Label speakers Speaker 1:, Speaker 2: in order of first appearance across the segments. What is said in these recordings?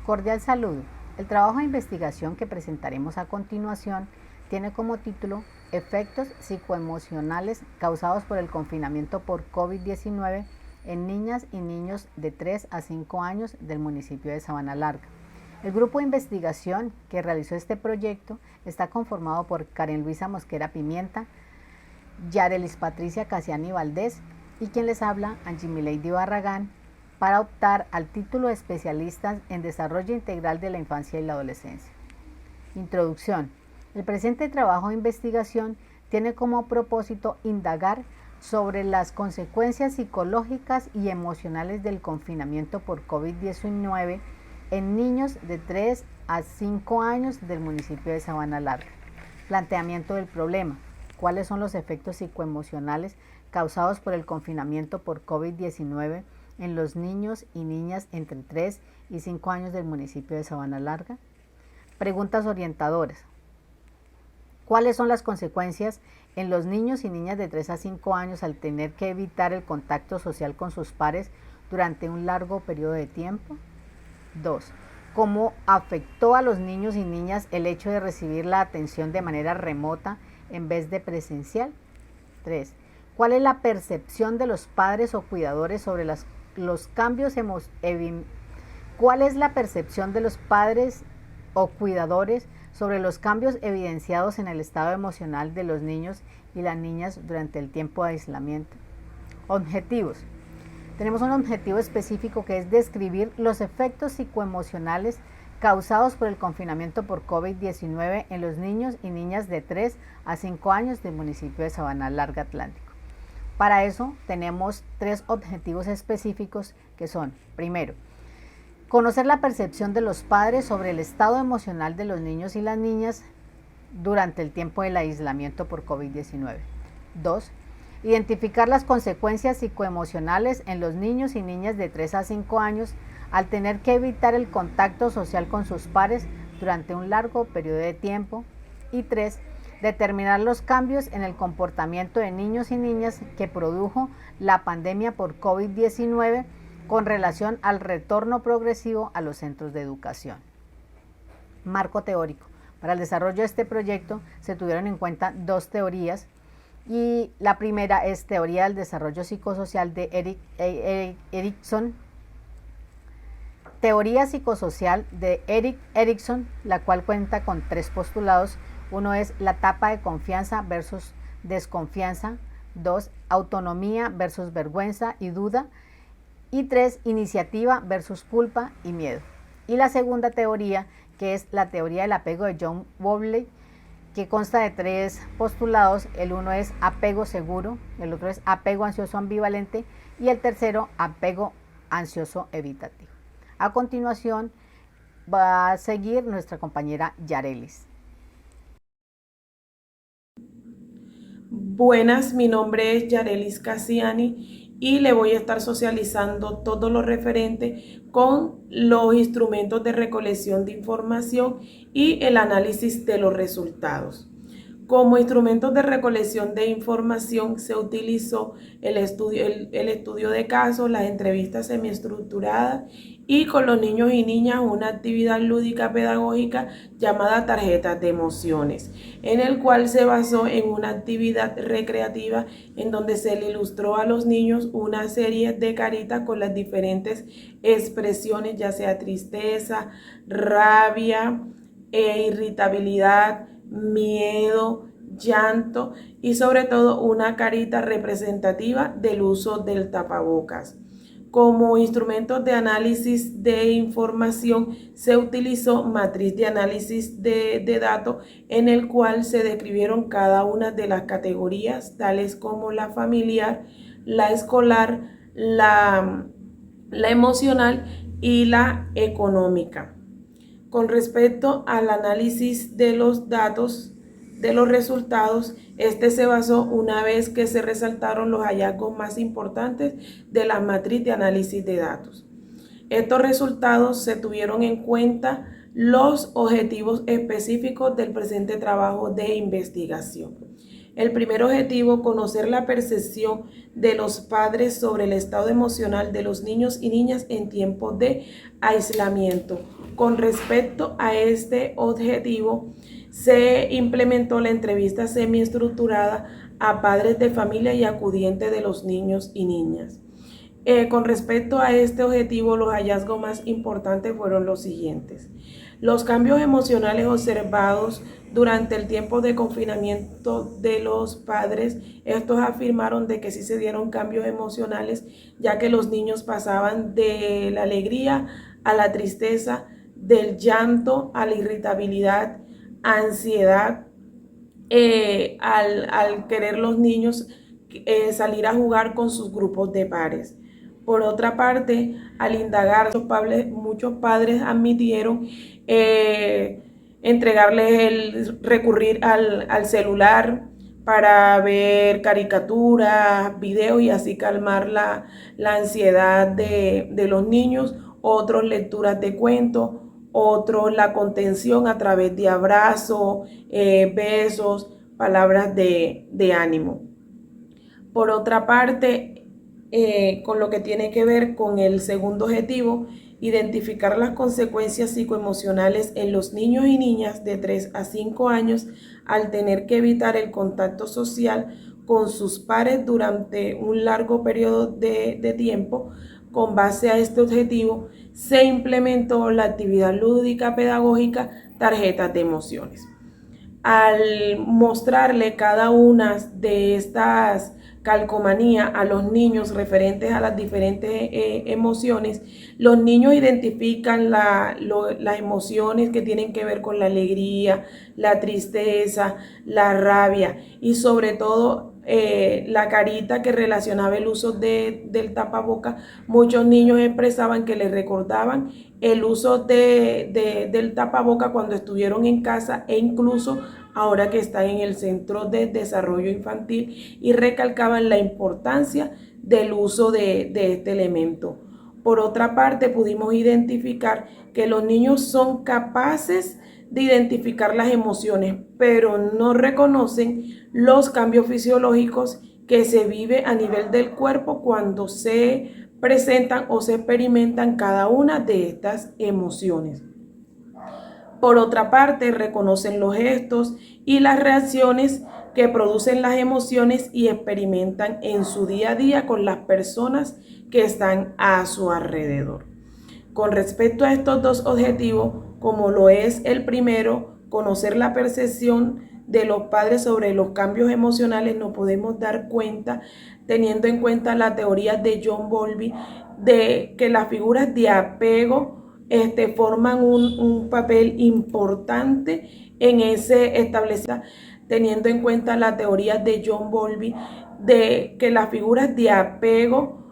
Speaker 1: Cordial saludo. El trabajo de investigación que presentaremos a continuación tiene como título Efectos psicoemocionales causados por el confinamiento por COVID-19 en niñas y niños de 3 a 5 años del municipio de Sabana Larga. El grupo de investigación que realizó este proyecto está conformado por Karen Luisa Mosquera Pimienta, Yarelis Patricia Casiani Valdés y quien les habla, Angie Milady Barragán, para optar al título de especialistas en desarrollo integral de la infancia y la adolescencia. Introducción. El presente trabajo de investigación tiene como propósito indagar sobre las consecuencias psicológicas y emocionales del confinamiento por COVID-19 en niños de 3 a 5 años del municipio de Sabana Larga. Planteamiento del problema. ¿Cuáles son los efectos psicoemocionales causados por el confinamiento por COVID-19 en los niños y niñas entre 3 y 5 años del municipio de Sabana Larga? Preguntas orientadoras. ¿Cuáles son las consecuencias en los niños y niñas de 3 a 5 años al tener que evitar el contacto social con sus pares durante un largo periodo de tiempo? 2. ¿Cómo afectó a los niños y niñas el hecho de recibir la atención de manera remota en vez de presencial? 3. ¿Cuál es la percepción de los padres o cuidadores sobre los cambios ¿Cuál es la percepción de los padres o cuidadores sobre los cambios evidenciados en el estado emocional de los niños y las niñas durante el tiempo de aislamiento? Objetivos. Tenemos un objetivo específico que es describir los efectos psicoemocionales causados por el confinamiento por COVID-19 en los niños y niñas de 3 a 5 años del municipio de Sabana Larga Atlántico. Para eso tenemos 3 objetivos específicos que son, primero, conocer la percepción de los padres sobre el estado emocional de los niños y las niñas durante el tiempo del aislamiento por COVID-19. 2. Identificar las consecuencias psicoemocionales en los niños y niñas de 3 a 5 años al tener que evitar el contacto social con sus pares durante un largo periodo de tiempo. Y 3. Determinar los cambios en el comportamiento de niños y niñas que produjo la pandemia por COVID-19 con relación al retorno progresivo a los centros de educación. Marco teórico. Para el desarrollo de este proyecto se tuvieron en cuenta 2 teorías y la primera es teoría del desarrollo psicosocial de Erik Erikson, teoría psicosocial de Erik Erikson, la cual cuenta con 3 postulados. Uno es la etapa de confianza versus desconfianza. 2. Autonomía versus vergüenza y duda. Y 3. Iniciativa versus culpa y miedo. Y la segunda teoría, que es la teoría del apego de John Bowlby, que consta de 3 postulados. El uno es apego seguro, el otro es apego ansioso ambivalente y el tercero apego ansioso evitativo. A continuación va a seguir nuestra compañera Yarelis.
Speaker 2: Buenas, mi nombre es Yarelis Casiani y le voy a estar socializando todo lo referente con los instrumentos de recolección de información y el análisis de los resultados. Como instrumentos de recolección de información se utilizó el estudio de casos, las entrevistas semiestructuradas y con los niños y niñas una actividad lúdica pedagógica llamada tarjetas de emociones, en el cual se basó en una actividad recreativa en donde se le ilustró a los niños una serie de caritas con las diferentes expresiones, ya sea tristeza, rabia, irritabilidad, miedo, llanto y sobre todo una carita representativa del uso del tapabocas. Como instrumentos de análisis de información se utilizó matriz de análisis de datos en el cual se describieron cada una de las categorías tales como la familiar, la escolar, la emocional y la económica. Con respecto al análisis de los datos, de los resultados, este se basó una vez que se resaltaron los hallazgos más importantes de la matriz de análisis de datos. Estos resultados se tuvieron en cuenta los objetivos específicos del presente trabajo de investigación. El primer objetivo, conocer la percepción de los padres sobre el estado emocional de los niños y niñas en tiempos de aislamiento. Con respecto a este objetivo, se implementó la entrevista semiestructurada a padres de familia y acudientes de los niños y niñas. Con respecto a este objetivo, los hallazgos más importantes fueron los siguientes. Los cambios emocionales observados durante el tiempo de confinamiento de los padres, estos afirmaron de que sí se dieron cambios emocionales, ya que los niños pasaban de la alegría a la tristeza, del llanto a la irritabilidad, ansiedad, al querer los niños salir a jugar con sus grupos de pares. Por otra parte, al indagar, muchos padres admitieron recurrir al celular para ver caricaturas, videos y así calmar la ansiedad de los niños. Otros lecturas de cuentos, otros la contención a través de abrazos, besos, palabras de ánimo. Por otra parte, con lo que tiene que ver con el segundo objetivo, identificar las consecuencias psicoemocionales en los niños y niñas de 3 a 5 años al tener que evitar el contacto social con sus pares durante un largo periodo de tiempo. Con base a este objetivo, se implementó la actividad lúdica pedagógica Tarjetas de Emociones. Al mostrarle cada una de estas calcomanías a los niños referentes a las diferentes emociones, los niños identifican las emociones que tienen que ver con la alegría, la tristeza, la rabia y sobre todo la carita que relacionaba el uso del tapaboca. Muchos niños expresaban que les recordaban el uso del tapaboca cuando estuvieron en casa e incluso ahora que están en el Centro de Desarrollo Infantil, y recalcaban la importancia del uso de este elemento. Por otra parte, pudimos identificar que los niños son capaces de identificar las emociones, pero no reconocen los cambios fisiológicos que se vive a nivel del cuerpo cuando se presentan o se experimentan cada una de estas emociones. Por otra parte, reconocen los gestos y las reacciones que producen las emociones y experimentan en su día a día con las personas que están a su alrededor. Con respecto a estos dos objetivos, como lo es el primero, conocer la percepción de los padres sobre los cambios emocionales, nos podemos dar cuenta, teniendo en cuenta la teoría de John Bowlby, de que las figuras de apego forman un papel importante en ese establecimiento, teniendo en cuenta la teoría de John Bowlby, de que las figuras de apego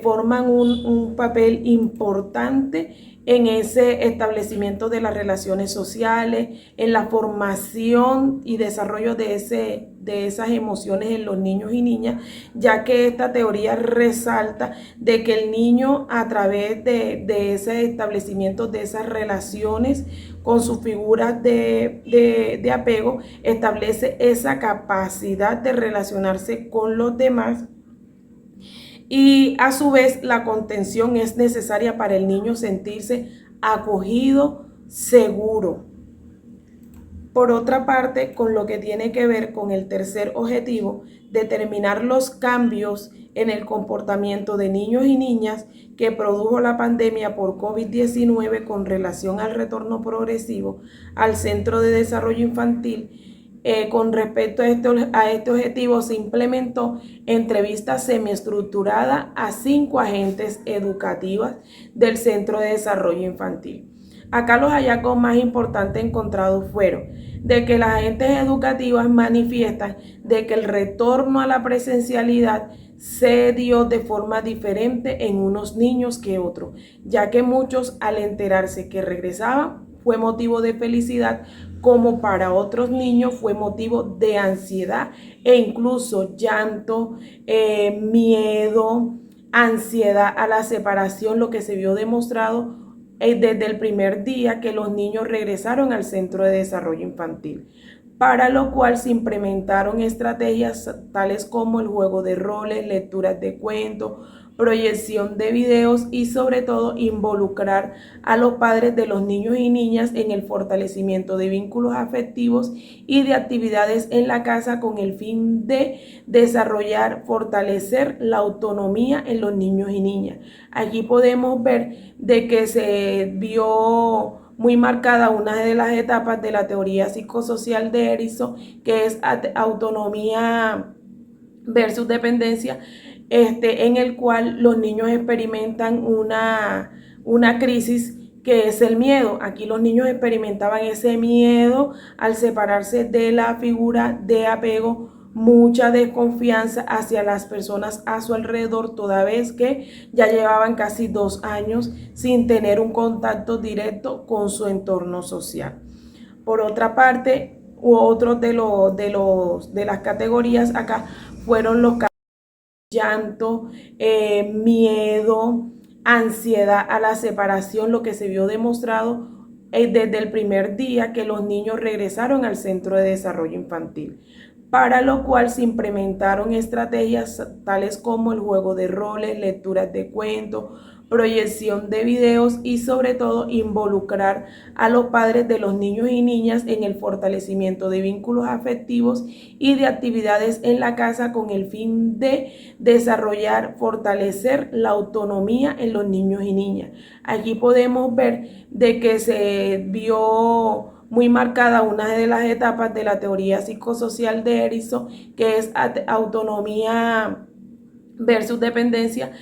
Speaker 2: forman un papel importante en ese establecimiento de las relaciones sociales, en la formación y desarrollo de esas emociones en los niños y niñas, ya que esta teoría resalta de que el niño, a través de ese establecimiento, de esas relaciones con sus figuras de apego, establece esa capacidad de relacionarse con los demás. Y a su vez, la contención es necesaria para el niño sentirse acogido, seguro. Por otra parte, con lo que tiene que ver con el tercer objetivo, determinar los cambios en el comportamiento de niños y niñas que produjo la pandemia por COVID-19 con relación al retorno progresivo al Centro de Desarrollo Infantil. Con respecto a este objetivo, se implementó entrevista semiestructurada a 5 agentes educativas del Centro de Desarrollo Infantil. Acá los hallazgos más importantes encontrados fueron de que las agentes educativas manifiestan de que el retorno a la presencialidad se dio de forma diferente en unos niños que otros, ya que muchos, al enterarse que regresaban, fue motivo de felicidad, como para otros niños fue motivo de ansiedad e incluso llanto, miedo, ansiedad a la separación, lo que se vio demostrado desde el primer día que los niños regresaron al Centro de Desarrollo Infantil. para lo cual se implementaron estrategias tales como el juego de roles, lecturas de cuentos, proyección de videos y sobre todo involucrar a los padres de los niños y niñas en el fortalecimiento de vínculos afectivos y de actividades en la casa con el fin de desarrollar, fortalecer la autonomía en los niños y niñas. Aquí podemos ver de que se vio muy marcada una de las etapas de la teoría psicosocial de Erickson, que es autonomía versus dependencia, en el cual los niños experimentan una crisis que es el miedo. Aquí los niños experimentaban ese miedo al separarse de la figura de apego, mucha desconfianza hacia las personas a su alrededor, toda vez que ya llevaban casi 2 años sin tener un contacto directo con su entorno social. Por otra parte, otros de las categorías acá fueron los llanto, miedo, ansiedad a la separación, lo que se vio demostrado desde el primer día que los niños regresaron al centro de desarrollo infantil, para lo cual se implementaron estrategias tales como el juego de roles, lecturas de cuentos, proyección de videos y sobre todo involucrar a los padres de los niños y niñas en el fortalecimiento de vínculos afectivos y de actividades en la casa con el fin de desarrollar, fortalecer la autonomía en los niños y niñas. Aquí podemos ver de que se vio muy marcada una de las etapas de la teoría psicosocial de Erickson, que es autonomía versus dependencia,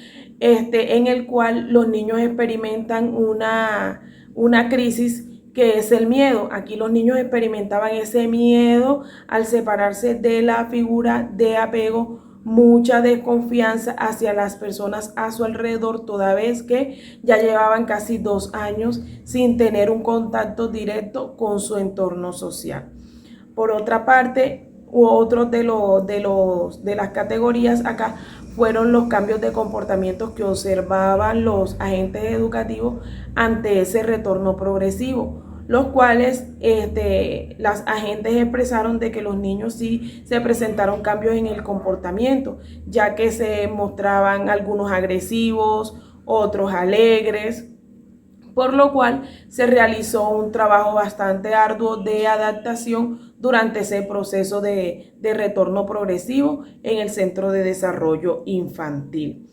Speaker 2: en el cual los niños experimentan una crisis que es el miedo. Aquí los niños experimentaban ese miedo al separarse de la figura de apego, mucha desconfianza hacia las personas a su alrededor, toda vez que ya llevaban casi 2 años sin tener un contacto directo con su entorno social. Por otra parte, otros de las categorías acá fueron los cambios de comportamientos que observaban los agentes educativos ante ese retorno progresivo, los cuales las agentes expresaron de que los niños sí se presentaron cambios en el comportamiento, ya que se mostraban algunos agresivos, otros alegres, por lo cual se realizó un trabajo bastante arduo de adaptación durante ese proceso de retorno progresivo en el Centro de Desarrollo Infantil.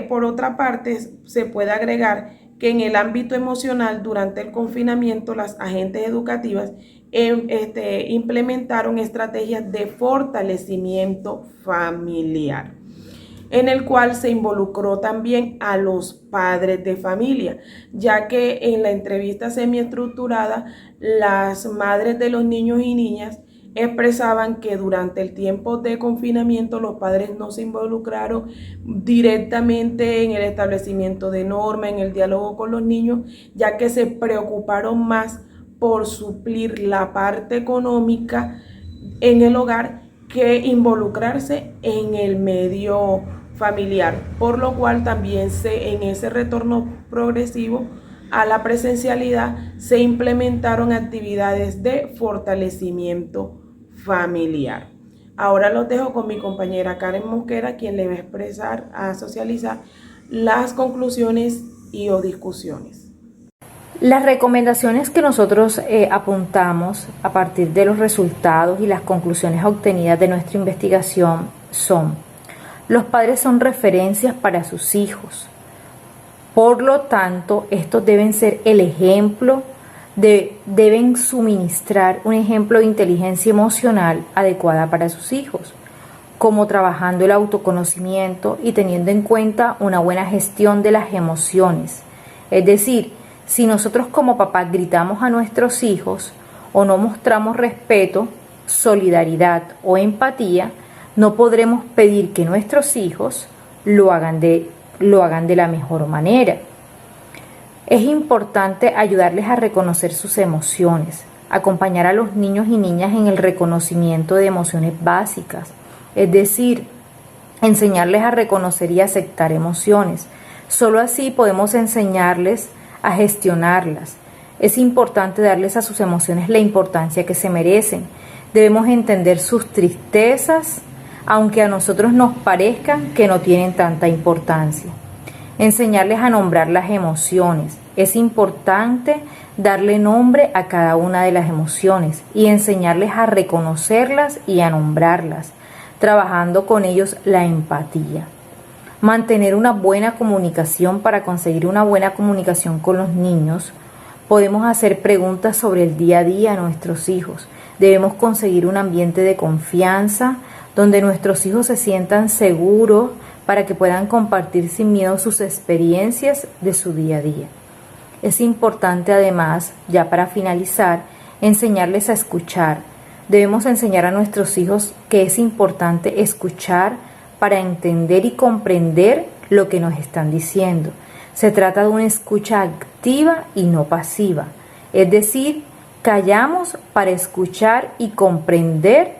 Speaker 2: Por otra parte, se puede agregar que en el ámbito emocional, durante el confinamiento, las agentes educativas implementaron estrategias de fortalecimiento familiar, en el cual se involucró también a los padres de familia, ya que en la entrevista semiestructurada, las madres de los niños y niñas expresaban que durante el tiempo de confinamiento los padres no se involucraron directamente en el establecimiento de normas, en el diálogo con los niños, ya que se preocuparon más por suplir la parte económica en el hogar que involucrarse en el medio familiar, por lo cual también en ese retorno progresivo a la presencialidad se implementaron actividades de fortalecimiento familiar. Ahora los dejo con mi compañera Karen Mosquera, quien le va a expresar, a socializar las conclusiones y o discusiones.
Speaker 3: Las recomendaciones que nosotros apuntamos a partir de los resultados y las conclusiones obtenidas de nuestra investigación son: los padres son referencias para sus hijos. Por lo tanto, estos deben ser el ejemplo, deben suministrar un ejemplo de inteligencia emocional adecuada para sus hijos, como trabajando el autoconocimiento y teniendo en cuenta una buena gestión de las emociones. Es decir, si nosotros como papás gritamos a nuestros hijos o no mostramos respeto, solidaridad o empatía, no podremos pedir que nuestros hijos lo hagan de la mejor manera. Es importante ayudarles a reconocer sus emociones, acompañar a los niños y niñas en el reconocimiento de emociones básicas, es decir, enseñarles a reconocer y aceptar emociones. Solo así podemos enseñarles a gestionarlas. Es importante darles a sus emociones la importancia que se merecen. Debemos entender sus tristezas, aunque a nosotros nos parezcan que no tienen tanta importancia. Enseñarles a nombrar las emociones. Es importante darle nombre a cada una de las emociones y enseñarles a reconocerlas y a nombrarlas, trabajando con ellos la empatía. Mantener una buena comunicación. Para conseguir una buena comunicación con los niños, podemos hacer preguntas sobre el día a día a nuestros hijos. Debemos conseguir un ambiente de confianza donde nuestros hijos se sientan seguros para que puedan compartir sin miedo sus experiencias de su día a día. Es importante además, ya para finalizar, enseñarles a escuchar. Debemos enseñar a nuestros hijos que es importante escuchar para entender y comprender lo que nos están diciendo. Se trata de una escucha activa y no pasiva. Es decir, callamos para escuchar y comprender,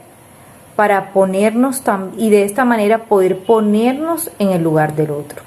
Speaker 3: para ponernos y de esta manera poder ponernos en el lugar del otro.